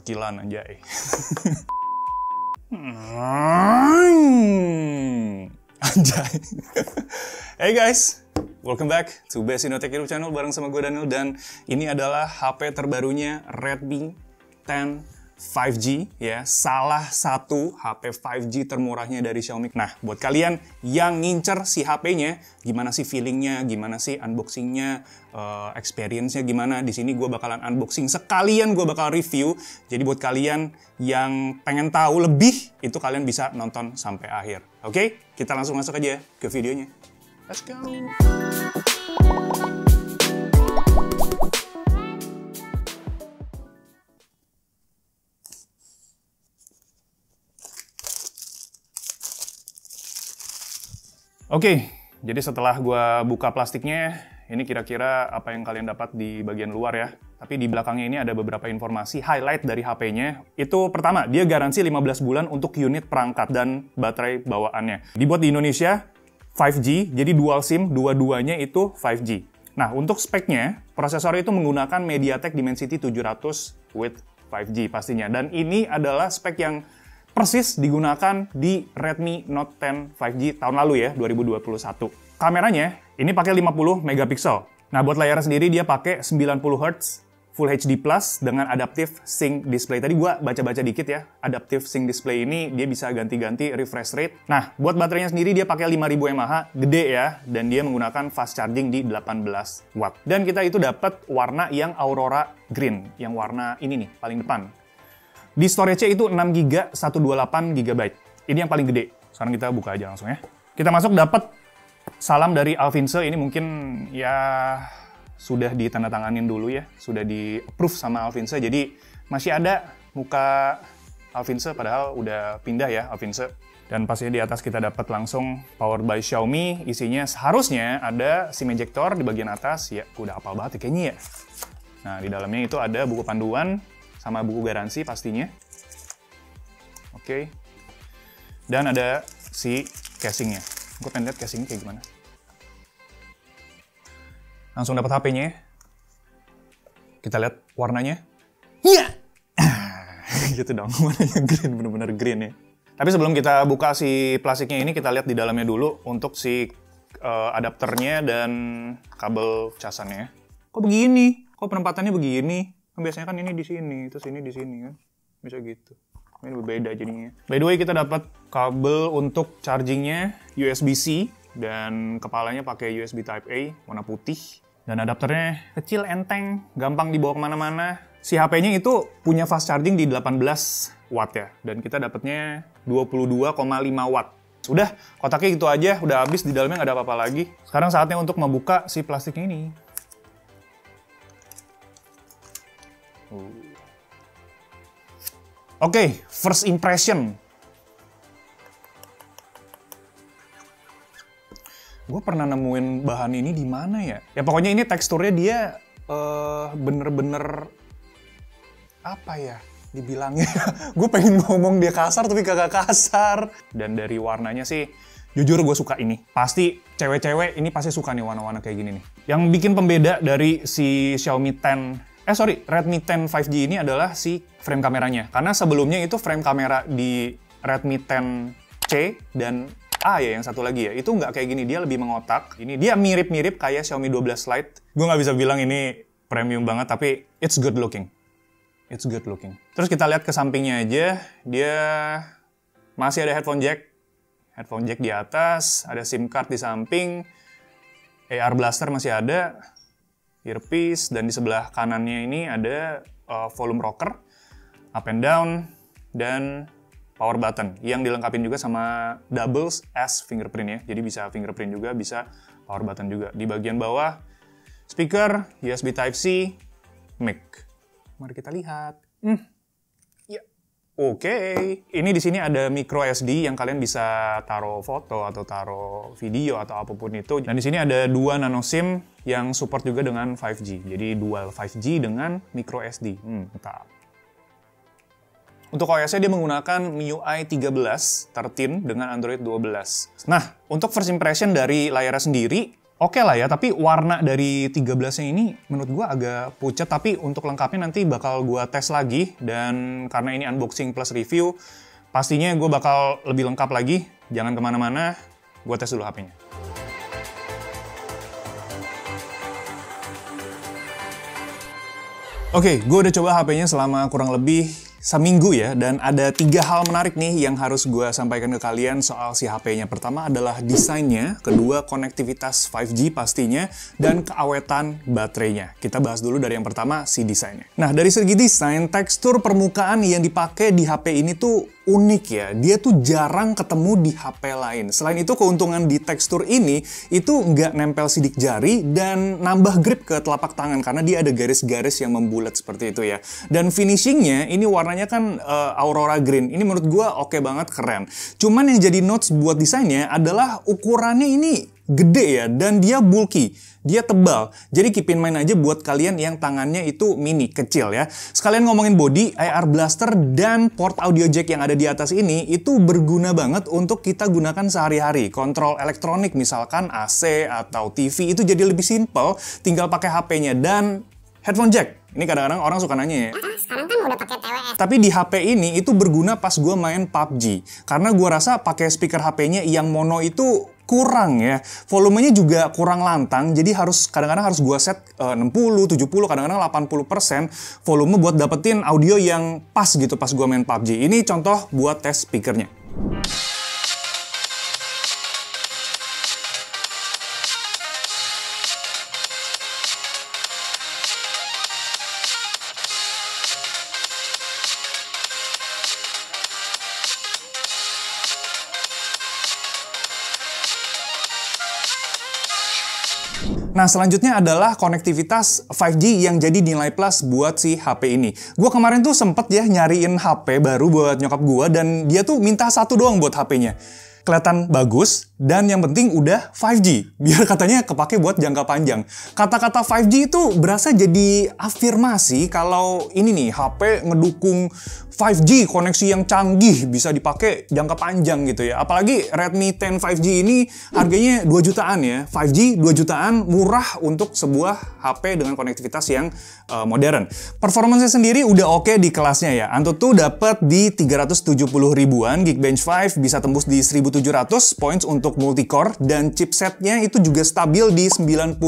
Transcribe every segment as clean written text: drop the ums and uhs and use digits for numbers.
Sekilan anjay. Anjay. Hey guys, welcome back to Besinotek YouTube channel bareng sama gue Daniel, dan ini adalah HP terbarunya Redmi 10 5G ya, salah satu HP 5G termurahnya dari Xiaomi. Nah, buat kalian yang ngincer si HP-nya, gimana sih feelingnya, gimana sih unboxingnya, experience-nya gimana, di sini gue bakalan unboxing sekalian gue bakal review. Jadi buat kalian yang pengen tahu lebih, itu kalian bisa nonton sampai akhir. Oke, kita langsung masuk aja ke videonya. Let's go! Oke, jadi setelah gue buka plastiknya, ini kira-kira apa yang kalian dapat di bagian luar ya. Tapi di belakangnya ini ada beberapa informasi highlight dari HP-nya. Itu pertama, dia garansi 15 bulan untuk unit perangkat dan baterai bawaannya. Dibuat di Indonesia, 5G, jadi dual SIM, dua-duanya itu 5G. Nah, untuk speknya, prosesor itu menggunakan MediaTek Dimensity 700 with 5G pastinya. Dan ini adalah spek yang persis digunakan di Redmi Note 10 5G tahun lalu ya, 2021. Kameranya ini pakai 50 megapiksel. Nah, buat layar sendiri dia pakai 90 Hz Full HD Plus dengan Adaptive Sync Display. Tadi gua baca-baca dikit ya, Adaptive Sync Display ini dia bisa ganti-ganti refresh rate. Nah, buat baterainya sendiri dia pakai 5000 mAh, gede ya, dan dia menggunakan fast charging di 18 watt. Dan kita itu dapat warna yang Aurora Green, yang warna ini nih, paling depan. Di storage-nya itu 6GB, 128GB. Ini yang paling gede. Sekarang kita buka aja langsung ya. Kita masuk, dapat salam dari Alphonse. Ini mungkin ya sudah ditandatanganin dulu ya. Sudah di-approve sama Alphonse. Jadi masih ada muka Alphonse, padahal udah pindah ya Alphonse. Dan pastinya di atas kita dapat langsung Powered by Xiaomi. Isinya seharusnya ada SIM ejector di bagian atas. Ya, udah hafal banget ya kayaknya ya. Nah, di dalamnya itu ada buku panduan sama buku garansi pastinya. Oke. Dan ada si casingnya. Gue pengen lihat casingnya kayak gimana. Langsung dapat HP-nya. Kita lihat warnanya. Iya! Gitu dong, warnanya green, bener-bener green ya. Tapi sebelum kita buka si plastiknya ini, kita lihat di dalamnya dulu untuk si adapternya dan kabel casannya. Kok begini? Kok penempatannya begini? Biasanya kan ini di sini, terus ini di sini kan. Bisa gitu. Ini berbeda jadinya. By the way, kita dapat kabel untuk chargingnya USB-C dan kepalanya pakai USB Type A warna putih. Dan adapternya kecil, enteng, gampang dibawa kemana-mana. Si HP-nya itu punya fast charging di 18 watt ya. Dan kita dapatnya 22,5 watt. Sudah, kotaknya gitu aja, udah habis, di dalamnya nggak ada apa-apa lagi. Sekarang saatnya untuk membuka si plastiknya ini. Oke, first impression. Gue pernah nemuin bahan ini di mana ya? Ya pokoknya ini teksturnya dia bener-bener apa ya dibilangnya? Gue pengen ngomong dia kasar tapi kagak kasar. Dan dari warnanya sih, jujur gue suka ini. Pasti cewek-cewek ini pasti suka nih warna-warna kayak gini nih. Yang bikin pembeda dari si Xiaomi 10 Redmi 10 5G ini adalah si frame kameranya. Karena sebelumnya itu frame kamera di Redmi 10C dan A ya, yang satu lagi ya, itu nggak kayak gini, dia lebih mengotak. Ini dia mirip-mirip kayak Xiaomi 12 Lite. Gue nggak bisa bilang ini premium banget, tapi it's good looking. It's good looking. Terus kita lihat ke sampingnya aja, dia masih ada headphone jack. Headphone jack di atas, ada SIM card di samping, AR blaster masih ada, earpiece, dan di sebelah kanannya ini ada volume rocker, up and down, dan power button yang dilengkapi juga sama double S fingerprint ya. Jadi bisa fingerprint juga, bisa power button juga. Di bagian bawah, speaker, USB Type-C, mic. Mari kita lihat. Ya. Oke. Ini di sini ada micro SD yang kalian bisa taruh foto atau taruh video atau apapun itu. Dan di sini ada 2 nano SIM yang support juga dengan 5G. Jadi dual 5G dengan micro SD. Mantap. Untuk OS-nya dia menggunakan MIUI 13 dengan Android 12. Nah, untuk first impression dari layarnya sendiri, Oke lah ya, tapi warna dari 13-nya ini menurut gue agak pucat, tapi untuk lengkapnya nanti bakal gue tes lagi, dan karena ini unboxing plus review, pastinya gue bakal lebih lengkap lagi. Jangan kemana-mana, gue tes dulu HP-nya. Oke, gue udah coba HP-nya selama kurang lebih seminggu ya, dan ada 3 hal menarik nih yang harus gue sampaikan ke kalian soal si HP-nya. Pertama adalah desainnya, kedua konektivitas 5G pastinya, dan keawetan baterainya. Kita bahas dulu dari yang pertama, si desainnya. Nah, dari segi desain, tekstur permukaan yang dipakai di HP ini tuh unik ya. Dia tuh jarang ketemu di HP lain. Selain itu, keuntungan di tekstur ini itu nggak nempel sidik jari dan nambah grip ke telapak tangan karena dia ada garis-garis yang membulat seperti itu ya. Dan finishingnya ini warnanya kan Aurora Green. Ini menurut gue oke banget, keren. Cuman yang jadi notes buat desainnya adalah ukurannya ini gede ya, dan dia bulky. Dia tebal, jadi keep in mind aja buat kalian yang tangannya itu mini, kecil ya. Sekalian ngomongin body, IR blaster dan port audio jack yang ada di atas ini itu berguna banget untuk kita gunakan sehari-hari. Kontrol elektronik misalkan AC atau TV itu jadi lebih simple, tinggal pakai HP-nya. Dan headphone jack, ini kadang-kadang orang suka nanya ya. Sekarang kan udah pakai TWS. Tapi di HP ini itu berguna pas gue main PUBG. Karena gue rasa pakai speaker HP-nya yang mono itu kurang ya. Volumenya juga kurang lantang, jadi kadang-kadang harus gue set 60, 70, kadang-kadang 80% volume buat dapetin audio yang pas gitu pas gue main PUBG. Ini contoh buat tes speakernya. Nah, selanjutnya adalah konektivitas 5G yang jadi nilai plus buat si HP ini. Gue kemarin tuh sempet ya nyariin HP baru buat nyokap gue, dan dia tuh minta satu doang buat HP-nya. Kelihatan bagus, dan yang penting udah 5G. Biar katanya kepake buat jangka panjang. Kata-kata 5G itu berasa jadi afirmasi kalau ini nih, HP ngedukung 5G, koneksi yang canggih, bisa dipakai jangka panjang gitu ya. Apalagi Redmi 10 5G ini harganya 2 jutaan ya. 5G 2 jutaan, murah untuk sebuah HP dengan konektivitas yang modern. Performanya sendiri udah oke di kelasnya ya. Antutu dapat di 370 ribuan, Geekbench 5 bisa tembus di 1700 points untuk multicore, dan chipsetnya itu juga stabil di 99%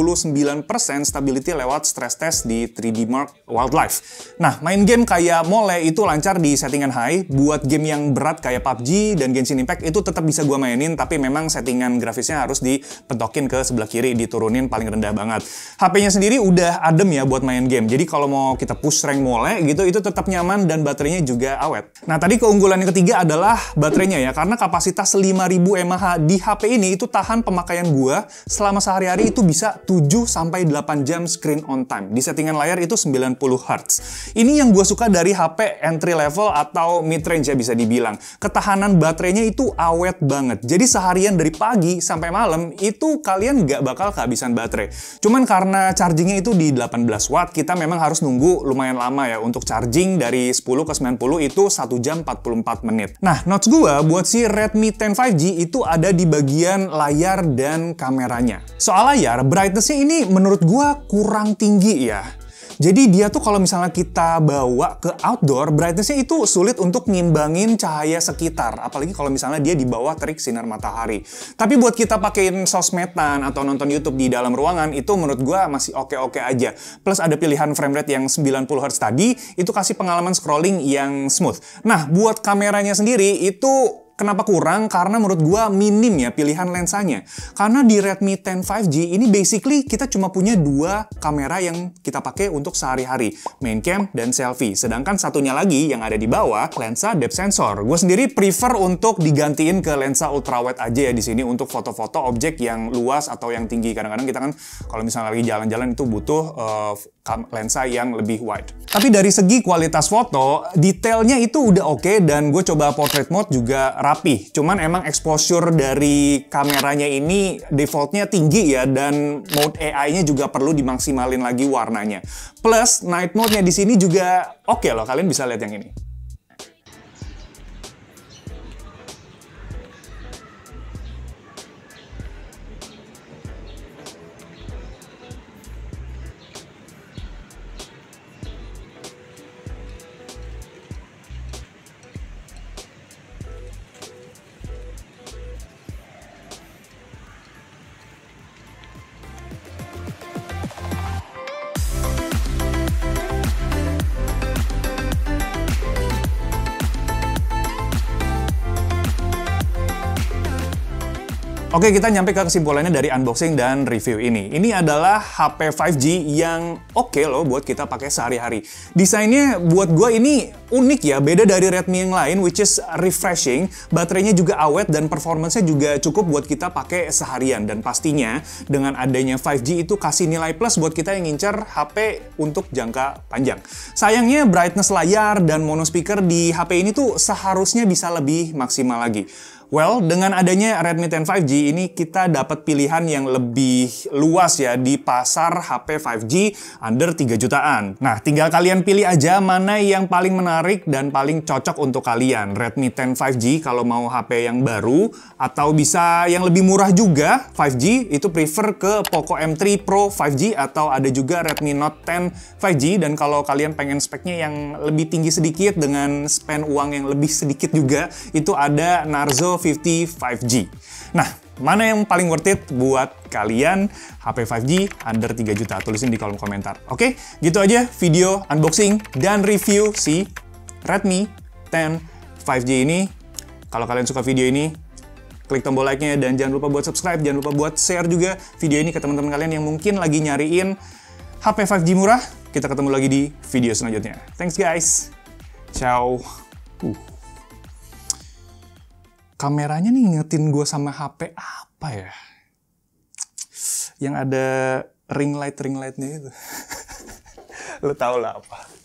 stability lewat stress test di 3D Mark Wildlife. Nah, main game kayak Mole itu lancar di settingan high. Buat game yang berat kayak PUBG dan Genshin Impact itu tetap bisa gua mainin, tapi memang settingan grafisnya harus dipentokin ke sebelah kiri, diturunin paling rendah banget. HP-nya sendiri udah adem ya buat main game. Jadi kalau mau kita push rank Mole gitu, itu tetap nyaman dan baterainya juga awet. Nah, tadi keunggulan yang ketiga adalah baterainya ya, karena kapasitas 5000 mAh di HP ini itu tahan pemakaian gua selama sehari-hari itu bisa 7-8 jam screen on time. Di settingan layar itu 90 Hz. Ini yang gua suka dari HP entry level atau mid range ya bisa dibilang. Ketahanan baterainya itu awet banget. Jadi seharian dari pagi sampai malam itu kalian nggak bakal kehabisan baterai. Cuman karena chargingnya itu di 18 watt, kita memang harus nunggu lumayan lama ya. Untuk charging dari 10 ke 90 itu 1 jam 44 menit. Nah, notes gua buat si Redmi 10 5G itu ada di bagian layar dan kameranya. Soal layar, brightness-nya ini menurut gua kurang tinggi ya. Jadi dia tuh kalau misalnya kita bawa ke outdoor, brightness-nya itu sulit untuk ngimbangin cahaya sekitar. Apalagi kalau misalnya dia di bawah terik sinar matahari. Tapi buat kita pakein sosmedan atau nonton YouTube di dalam ruangan, itu menurut gua masih oke-oke aja. Plus ada pilihan frame rate yang 90 Hz tadi, itu kasih pengalaman scrolling yang smooth. Nah, buat kameranya sendiri itu kenapa kurang? Karena menurut gua minim ya pilihan lensanya. Karena di Redmi 10 5G ini basically kita cuma punya 2 kamera yang kita pakai untuk sehari-hari, main cam dan selfie. Sedangkan satunya lagi yang ada di bawah, lensa depth sensor. Gue sendiri prefer untuk digantiin ke lensa ultrawide aja ya di sini untuk foto-foto objek yang luas atau yang tinggi. Kadang-kadang kita kan kalau misalnya lagi jalan-jalan itu butuh lensa yang lebih wide. Tapi dari segi kualitas foto, detailnya itu udah oke, dan gue coba portrait mode juga rapih. Cuman emang exposure dari kameranya ini defaultnya tinggi ya, dan mode AI-nya juga perlu dimaksimalin lagi warnanya. Plus night mode-nya di sini juga oke loh, kalian bisa lihat yang ini. Oke, kita nyampe ke kesimpulannya dari unboxing dan review ini. Ini adalah HP 5G yang oke loh buat kita pakai sehari-hari. Desainnya buat gue ini unik ya, beda dari Redmi yang lain, which is refreshing. Baterainya juga awet dan performance-nya juga cukup buat kita pakai seharian. Dan pastinya dengan adanya 5G itu kasih nilai plus buat kita yang ngincer HP untuk jangka panjang. Sayangnya brightness layar dan mono speaker di HP ini tuh seharusnya bisa lebih maksimal lagi. Well, dengan adanya Redmi 10 5G ini kita dapat pilihan yang lebih luas ya di pasar HP 5G under 3 jutaan. Nah, tinggal kalian pilih aja mana yang paling menarik dan paling cocok untuk kalian. Redmi 10 5G kalau mau HP yang baru, atau bisa yang lebih murah juga 5G, itu prefer ke Poco M3 Pro 5G, atau ada juga Redmi Note 10 5G. Dan kalau kalian pengen speknya yang lebih tinggi sedikit dengan spend uang yang lebih sedikit juga, itu ada Narzo 50 5G. Nah, mana yang paling worth it buat kalian HP 5G under 3 juta? Tulisin di kolom komentar. Oke, gitu aja video unboxing dan review si Redmi 10 5G ini. Kalau kalian suka video ini, klik tombol like-nya dan jangan lupa buat subscribe, jangan lupa buat share juga video ini ke teman-teman kalian yang mungkin lagi nyariin HP 5G murah. Kita ketemu lagi di video selanjutnya. Thanks guys. Ciao. Kameranya nih ngingetin gue sama HP apa ya? Yang ada ring light-nya itu. Lo tau lah apa.